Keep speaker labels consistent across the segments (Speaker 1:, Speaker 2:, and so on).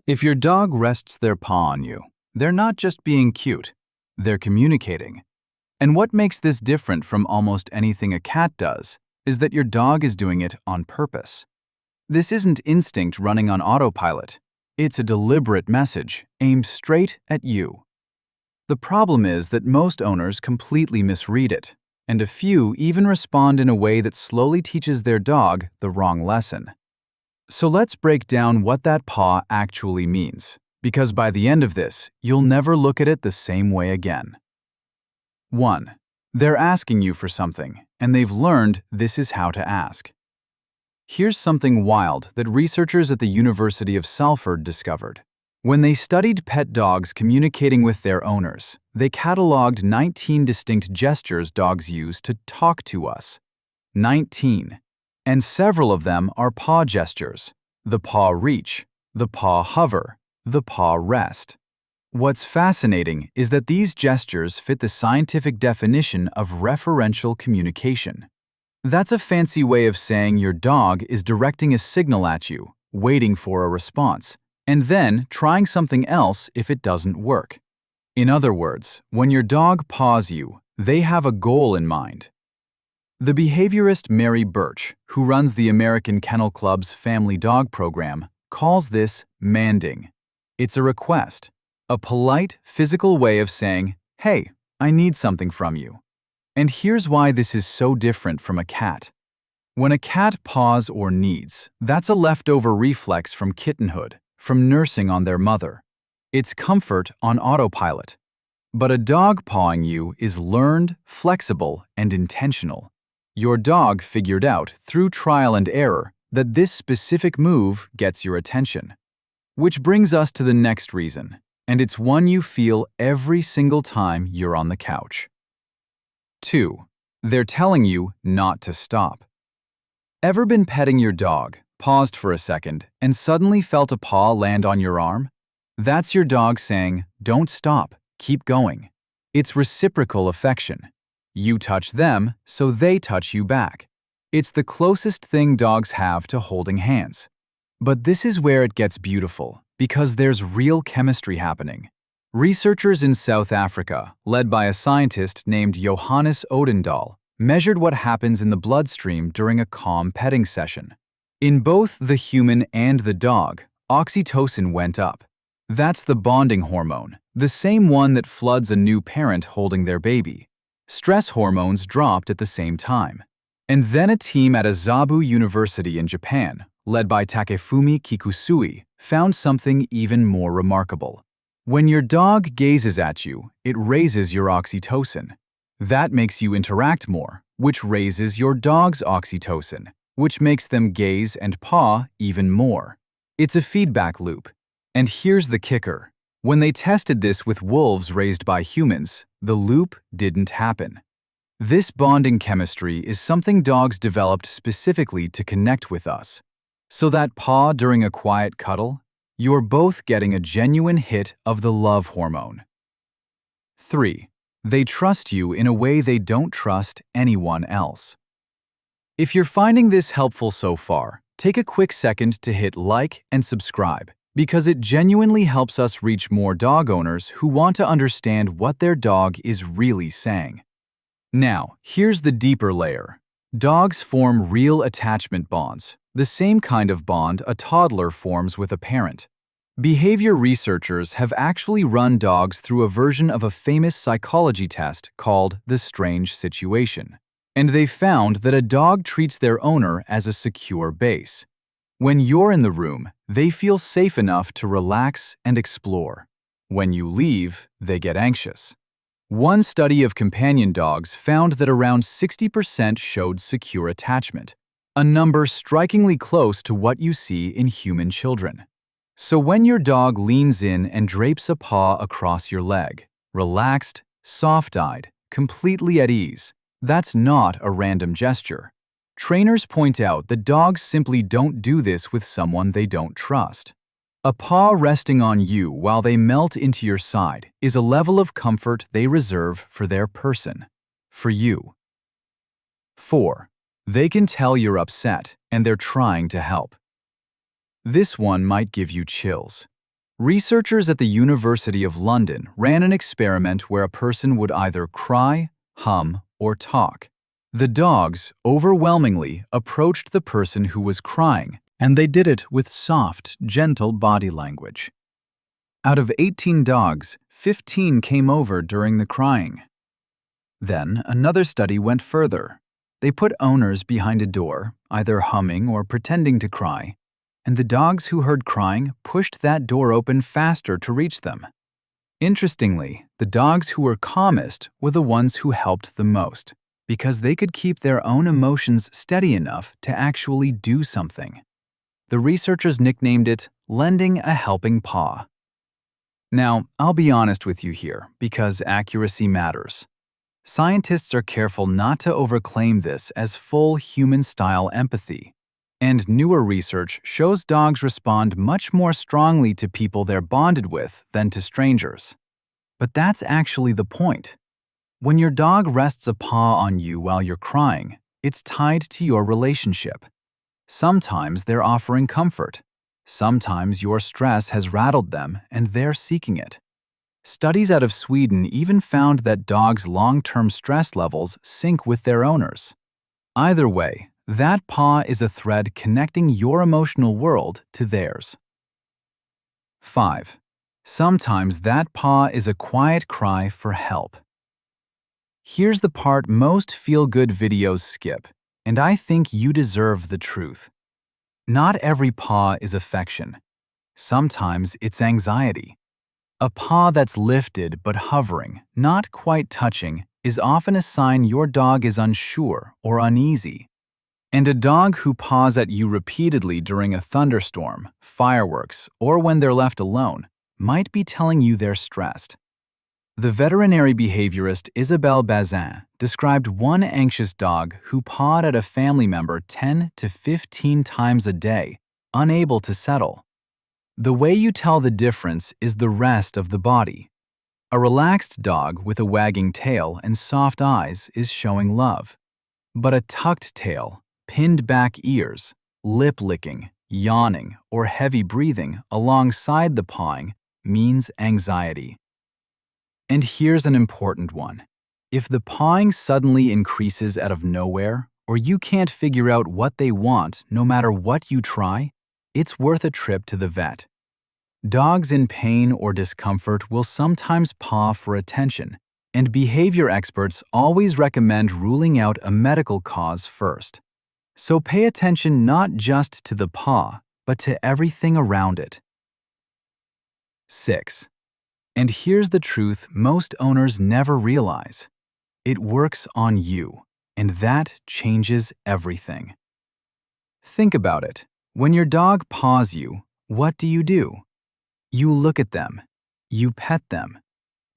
Speaker 1: If your dog rests their paw on you, they're not just being cute, they're communicating. And what makes this different from almost anything a cat does is that your dog is doing it on purpose. This isn't instinct running on autopilot. It's a deliberate message aimed straight at you. The problem is that most owners completely misread it, and a few even respond in a way that slowly teaches their dog the wrong lesson. So let's break down what that paw actually means, because by the end of this, you'll never look at it the same way again. 1. They're asking you for something, and they've learned this is how to ask. Here's something wild that researchers at the University of Salford discovered. When they studied pet dogs communicating with their owners, they cataloged 19 distinct gestures dogs use to talk to us. 19. And several of them are paw gestures: the paw reach, the paw hover, the paw rest. What's fascinating is that these gestures fit the scientific definition of referential communication. That's a fancy way of saying your dog is directing a signal at you, waiting for a response, and then trying something else if it doesn't work. In other words, when your dog paws you, they have a goal in mind. The behaviorist Mary Birch, who runs the American Kennel Club's Family Dog Program, calls this manding. It's a request, a polite, physical way of saying, "Hey, I need something from you." And here's why this is so different from a cat. When a cat paws or needs, that's a leftover reflex from kittenhood, from nursing on their mother. It's comfort on autopilot. But a dog pawing you is learned, flexible, and intentional. Your dog figured out, through trial and error, that this specific move gets your attention. Which brings us to the next reason, and it's one you feel every single time you're on the couch. 2. They're telling you not to stop. Ever been petting your dog, paused for a second, and suddenly felt a paw land on your arm? That's your dog saying, "Don't stop, keep going." It's reciprocal affection. You touch them, so they touch you back. It's the closest thing dogs have to holding hands. But this is where it gets beautiful, because there's real chemistry happening. Researchers in South Africa, led by a scientist named Johannes Odendaal, measured what happens in the bloodstream during a calm petting session. In both the human and the dog, oxytocin went up. That's the bonding hormone, the same one that floods a new parent holding their baby. Stress hormones dropped at the same time. And then a team at Azabu University in Japan, led by Takefumi Kikusui, found something even more remarkable. When your dog gazes at you, it raises your oxytocin. That makes you interact more, which raises your dog's oxytocin, which makes them gaze and paw even more. It's a feedback loop. And here's the kicker. When they tested this with wolves raised by humans, the loop didn't happen. This bonding chemistry is something dogs developed specifically to connect with us. So that paw during a quiet cuddle, you're both getting a genuine hit of the love hormone. 3. They trust you in a way they don't trust anyone else. If you're finding this helpful so far, take a quick second to hit like and subscribe, because it genuinely helps us reach more dog owners who want to understand what their dog is really saying. Now, here's the deeper layer. Dogs form real attachment bonds, the same kind of bond a toddler forms with a parent. Behavior researchers have actually run dogs through a version of a famous psychology test called the strange situation. And they found that a dog treats their owner as a secure base. When you're in the room, they feel safe enough to relax and explore. When you leave, they get anxious. One study of companion dogs found that around 60% showed secure attachment, a number strikingly close to what you see in human children. So when your dog leans in and drapes a paw across your leg, relaxed, soft-eyed, completely at ease, that's not a random gesture. Trainers point out that dogs simply don't do this with someone they don't trust. A paw resting on you while they melt into your side is a level of comfort they reserve for their person, for you. 4. They can tell you're upset and they're trying to help. This one might give you chills. Researchers at the University of London ran an experiment where a person would either cry, hum, or talk. The dogs overwhelmingly approached the person who was crying, and they did it with soft, gentle body language. Out of 18 dogs, 15 came over during the crying. Then another study went further. They put owners behind a door, either humming or pretending to cry, and the dogs who heard crying pushed that door open faster to reach them. Interestingly, the dogs who were calmest were the ones who helped the most, because they could keep their own emotions steady enough to actually do something. The researchers nicknamed it lending a helping paw. Now, I'll be honest with you here, because accuracy matters. Scientists are careful not to overclaim this as full human-style empathy. And newer research shows dogs respond much more strongly to people they're bonded with than to strangers. But that's actually the point. When your dog rests a paw on you while you're crying, it's tied to your relationship. Sometimes they're offering comfort. Sometimes your stress has rattled them and they're seeking it. Studies out of Sweden even found that dogs' long-term stress levels sync with their owners. Either way, that paw is a thread connecting your emotional world to theirs. 5. Sometimes that paw is a quiet cry for help. Here's the part most feel-good videos skip, and I think you deserve the truth. Not every paw is affection. Sometimes it's anxiety. A paw that's lifted but hovering, not quite touching, is often a sign your dog is unsure or uneasy. And a dog who paws at you repeatedly during a thunderstorm, fireworks, or when they're left alone might be telling you they're stressed. The veterinary behaviorist Isabelle Bazin described one anxious dog who pawed at a family member 10 to 15 times a day, unable to settle. The way you tell the difference is the rest of the body. A relaxed dog with a wagging tail and soft eyes is showing love. But a tucked tail, pinned back ears, lip licking, yawning, or heavy breathing alongside the pawing means anxiety. And here's an important one. If the pawing suddenly increases out of nowhere, or you can't figure out what they want no matter what you try, it's worth a trip to the vet. Dogs in pain or discomfort will sometimes paw for attention, and behavior experts always recommend ruling out a medical cause first. So pay attention not just to the paw, but to everything around it. 6. And here's the truth most owners never realize. It works on you, and that changes everything. Think about it. When your dog paws you, what do? You look at them. You pet them.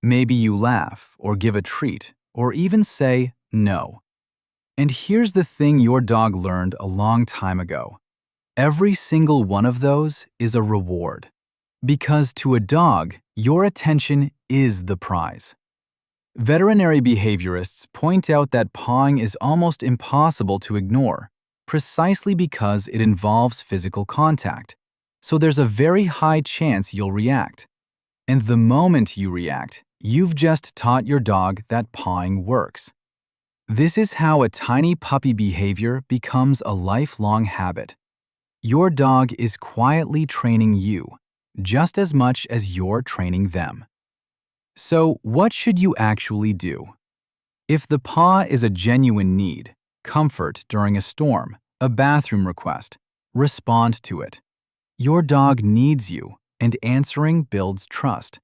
Speaker 1: Maybe you laugh or give a treat or even say no. And here's the thing your dog learned a long time ago. Every single one of those is a reward. Because to a dog, your attention is the prize. Veterinary behaviorists point out that pawing is almost impossible to ignore, precisely because it involves physical contact. So there's a very high chance you'll react. And the moment you react, you've just taught your dog that pawing works. This is how a tiny puppy behavior becomes a lifelong habit. Your dog is quietly training you, just as much as you're training them. So, what should you actually do? If the paw is a genuine need, comfort during a storm, a bathroom request, respond to it. Your dog needs you, and answering builds trust.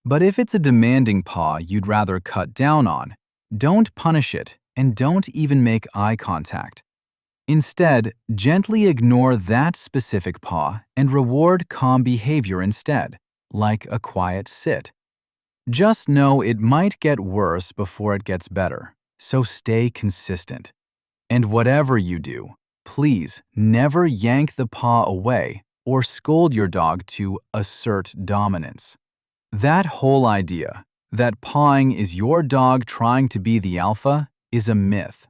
Speaker 1: But if it's a demanding paw you'd rather cut down on, don't punish it and don't even make eye contact. Instead, gently ignore that specific paw and reward calm behavior instead, like a quiet sit. Just know it might get worse before it gets better, so stay consistent. And whatever you do, please never yank the paw away or scold your dog to assert dominance. That whole idea, that pawing is your dog trying to be the alpha, is a myth.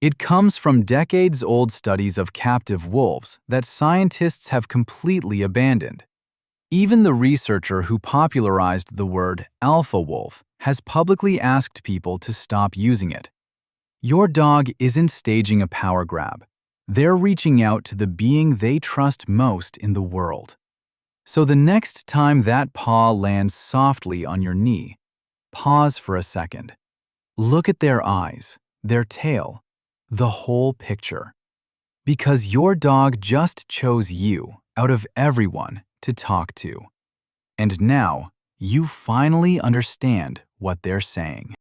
Speaker 1: It comes from decades-old studies of captive wolves that scientists have completely abandoned. Even the researcher who popularized the word alpha wolf has publicly asked people to stop using it. Your dog isn't staging a power grab. They're reaching out to the being they trust most in the world. So the next time that paw lands softly on your knee, pause for a second. Look at their eyes, their tail, the whole picture. Because your dog just chose you out of everyone to talk to. And now, you finally understand what they're saying.